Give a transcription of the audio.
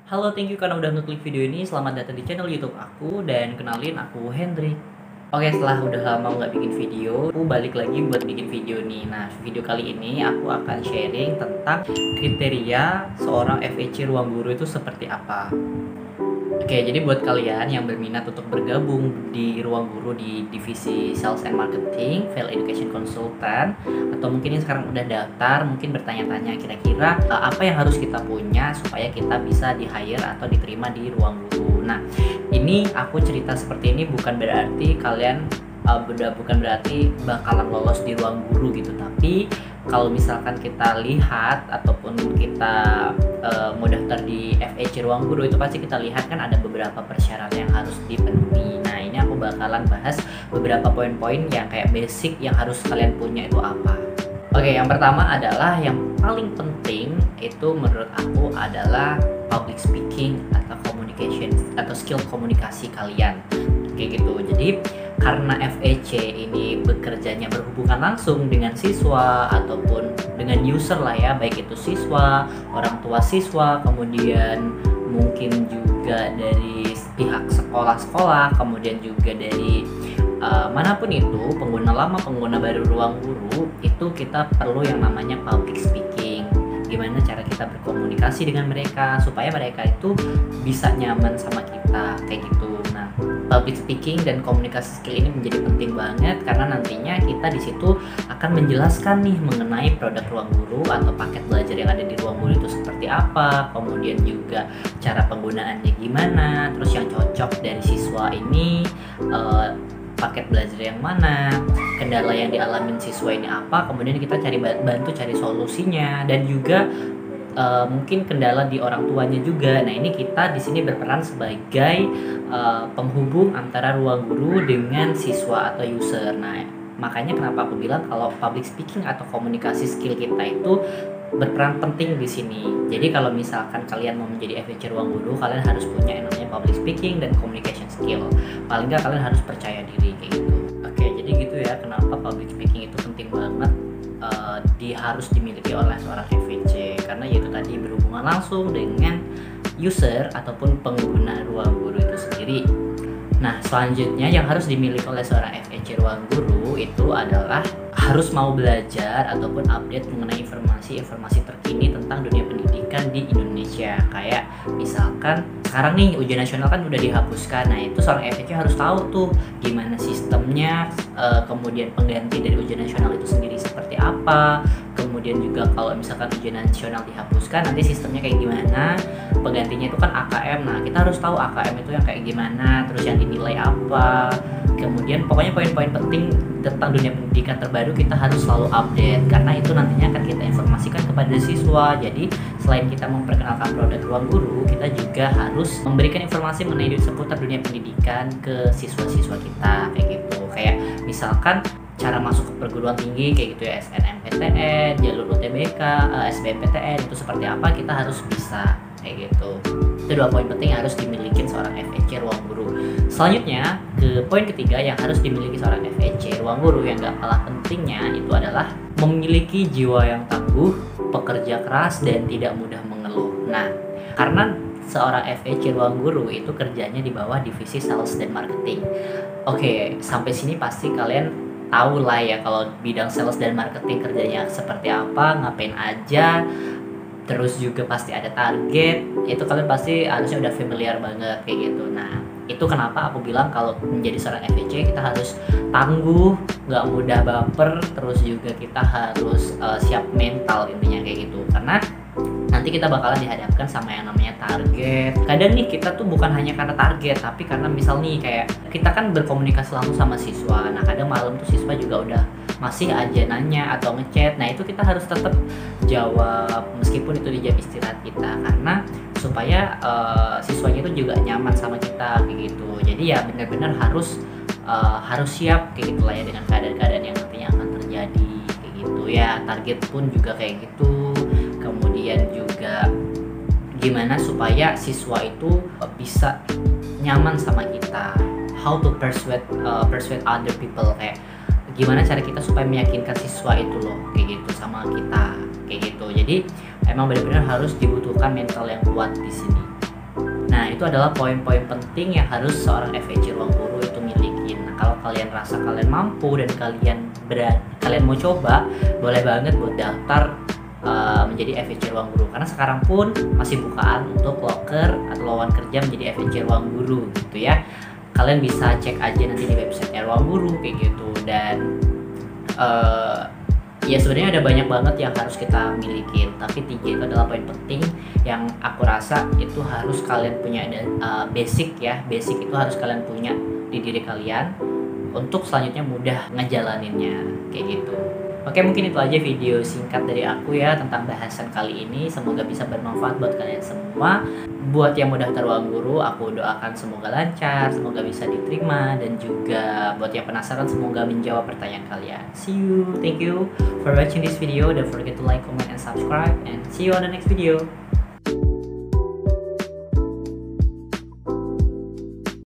Halo, thank you karena udah ngeklik video ini. Selamat datang di channel YouTube aku dan kenalin aku Hendrik. Oke, setelah udah lama nggak bikin video, aku balik lagi buat bikin video nih. Nah, video kali ini aku akan sharing tentang kriteria seorang FEC ruang guru itu seperti apa. Oke, jadi buat kalian yang berminat untuk bergabung di ruang guru di divisi Sales and Marketing, Fail Education Consultant, atau mungkin yang sekarang udah daftar, mungkin bertanya-tanya kira-kira apa yang harus kita punya supaya kita bisa di-hire atau diterima di ruang guru. Nah, ini aku cerita seperti ini bukan berarti kalian bukan berarti bakalan lolos di ruang guru gitu, tapi kalau misalkan kita lihat ataupun kita mau daftar di FEC ruang guru itu pasti kita lihat kan ada beberapa persyaratan yang harus dipenuhi. Nah, ini aku bakalan bahas beberapa poin-poin yang kayak basic yang harus kalian punya itu apa. Oke, yang pertama adalah yang paling penting itu menurut aku adalah public speaking atau communication atau skill komunikasi kalian kayak gitu. Jadi karena FEC ini bekerjanya berhubungan langsung dengan siswa ataupun dengan user lah ya, baik itu siswa, orang tua siswa, kemudian mungkin juga dari pihak sekolah-sekolah, kemudian juga dari manapun itu, pengguna lama, pengguna baru ruang guru, itu kita perlu yang namanya public speaking. Gimana cara kita berkomunikasi dengan mereka supaya mereka itu bisa nyaman sama kita kayak gitu. Nah, public speaking dan komunikasi skill ini menjadi penting banget karena nantinya kita di situ akan menjelaskan nih mengenai produk ruang guru atau paket belajar yang ada di ruang guru itu seperti apa, kemudian juga cara penggunaannya gimana, terus yang cocok dari siswa ini paket belajar yang mana, kendala yang dialamin siswa ini apa, kemudian kita bantu cari solusinya, dan juga mungkin kendala di orang tuanya juga. Nah, ini kita di sini berperan sebagai penghubung antara ruang guru dengan siswa atau user. Nah, makanya kenapa aku bilang kalau public speaking atau komunikasi skill kita itu berperan penting di sini. Jadi kalau misalkan kalian mau menjadi FEC ruang guru, kalian harus punya yang namanya public speaking dan communication skill. Paling nggak kalian harus percaya diri kayak gitu. Oke, jadi gitu ya kenapa public speaking itu penting banget harus dimiliki oleh seorang FEC, karena yaitu tadi berhubungan langsung dengan user ataupun pengguna ruang guru itu sendiri. Nah, selanjutnya yang harus dimiliki oleh seorang FEC ruang guru itu adalah harus mau belajar ataupun update mengenai informasi terkini tentang dunia pendidikan di Indonesia. Kayak misalkan sekarang nih ujian nasional kan udah dihapuskan. Nah, itu seorang FEC harus tahu tuh gimana sistemnya, kemudian pengganti dari ujian nasional itu sendiri seperti apa. Kemudian juga kalau misalkan ujian nasional dihapuskan, nanti sistemnya kayak gimana, penggantinya itu kan AKM. Nah, kita harus tahu AKM itu yang kayak gimana, terus yang dinilai apa. Kemudian pokoknya poin-poin penting tentang dunia pendidikan terbaru kita harus selalu update, karena itu nantinya akan kita informasikan kepada siswa. Jadi selain kita memperkenalkan produk ruang guru, kita juga harus memberikan informasi mengenai seputar dunia pendidikan ke siswa-siswa kita kayak gitu. Kayak misalkan cara masuk ke perguruan tinggi kayak gitu ya, SNMPTN, jalur UTBK, SBMPTN itu seperti apa, kita harus bisa kayak gitu. Itu dua poin penting yang harus dimiliki seorang FEC ruang guru. Selanjutnya ke poin ketiga yang harus dimiliki seorang FEC ruang guru yang gak kalah pentingnya itu adalah memiliki jiwa yang tangguh, pekerja keras, dan tidak mudah mengeluh. Nah, karena seorang FEC ruang guru itu kerjanya di bawah divisi sales dan marketing. Oke, sampai sini pasti kalian tahu lah ya kalau bidang sales dan marketing kerjanya seperti apa, ngapain aja, terus juga pasti ada target. Itu kalian pasti harusnya udah familiar banget kayak gitu. Nah, itu kenapa aku bilang kalau menjadi seorang FEC kita harus tangguh, nggak mudah baper, terus juga kita harus siap mental intinya kayak gitu. Karena nanti kita bakalan dihadapkan sama yang namanya target. Kadang nih kita tuh bukan hanya karena target, tapi karena misal nih kayak kita kan berkomunikasi langsung sama siswa. Nah, kadang malam tuh siswa juga udah masih aja nanya atau ngechat. Nah, itu kita harus tetap jawab meskipun itu di jam istirahat kita, karena supaya siswanya itu juga nyaman sama kita kayak gitu. Jadi ya benar-benar harus siap kayak gitu lah ya dengan keadaan-keadaan yang nantinya akan terjadi kayak gitu ya. Target pun juga kayak gitu. Kemudian juga gimana supaya siswa itu bisa nyaman sama kita, how to persuade other people, kayak gimana cara kita supaya meyakinkan siswa itu loh kayak gitu sama kita kayak gitu. Jadi emang benar-benar harus dibutuhkan mental yang kuat di sini. Nah, itu adalah poin-poin penting yang harus seorang FEC ruang guru itu miliki. Nah, kalau kalian rasa kalian mampu dan kalian mau coba, boleh banget buat daftar menjadi FEC ruang guru, karena sekarang pun masih bukaan untuk loker atau lowongan kerja menjadi FEC ruang guru gitu ya. Kalian bisa cek aja nanti di website ruang guru kayak gitu. Dan ya sebenarnya ada banyak banget yang harus kita miliki, tapi 3 itu adalah poin penting yang aku rasa itu harus kalian punya. Basic ya, basic itu harus kalian punya di diri kalian untuk selanjutnya mudah ngejalaninnya kayak gitu. Oke, mungkin itu aja video singkat dari aku ya tentang bahasan kali ini. Semoga bisa bermanfaat buat kalian semua. Buat yang mau daftar ruang guru, aku doakan semoga lancar, semoga bisa diterima, dan juga buat yang penasaran semoga menjawab pertanyaan kalian. See you, thank you for watching this video. Don't forget to like, comment, and subscribe, and see you on the next video.